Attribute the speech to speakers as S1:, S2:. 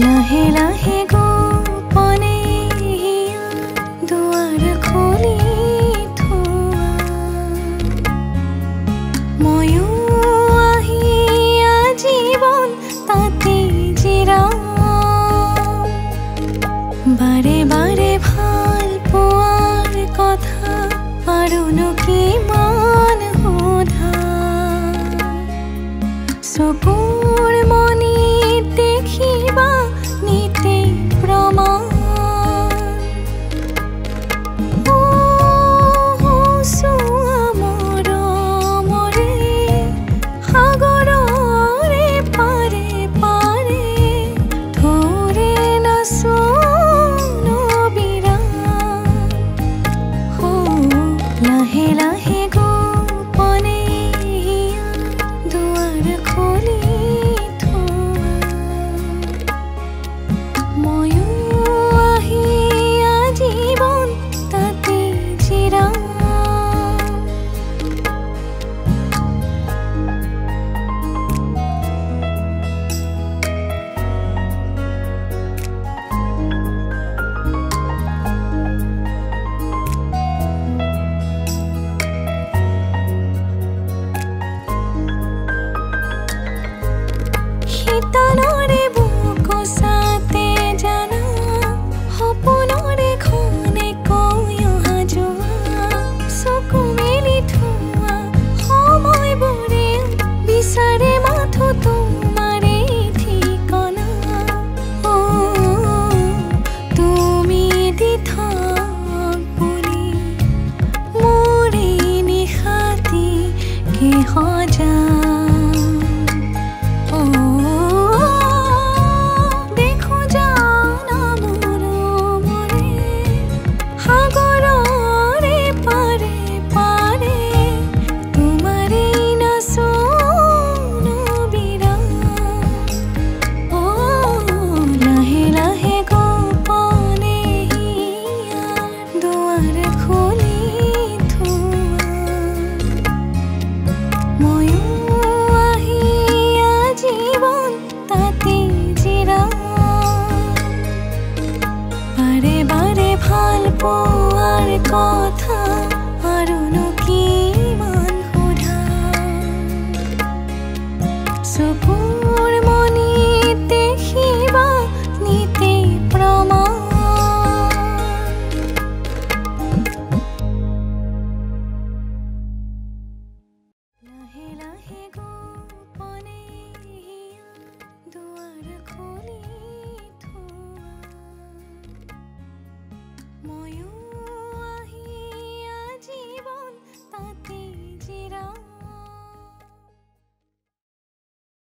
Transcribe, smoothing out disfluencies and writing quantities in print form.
S1: লাহে লাহে গোপনে দুৱাৰ খুলি থোৱা ময়ো আহি আজীৱন তাতে জিৰাম বাৰে বাৰে ভাল পোৱাৰ কথা পাৰোনো কিমান সোধা চকুৰ মনি দেখিবা নিতে প্ৰমাণ চোৱা মৰমৰে সাগৰৰে পাৰে পাৰে ধৰে নাচোন বিৰাণ লাহে লাহে গোপনে দুৱাৰ খুলি ময়ো আহি আজীৱন তাতে জিৰাম শীতলৰে বুকু চাতে জানা সপোনৰে খনে কৈ অহা যোৱা চকু মেলি থোৱা সময়বোৰে বিচাৰে মাথো তোমাৰে ঠিকনা তুমি দি থাক বুলি মোৰে নিশাতি কি সজা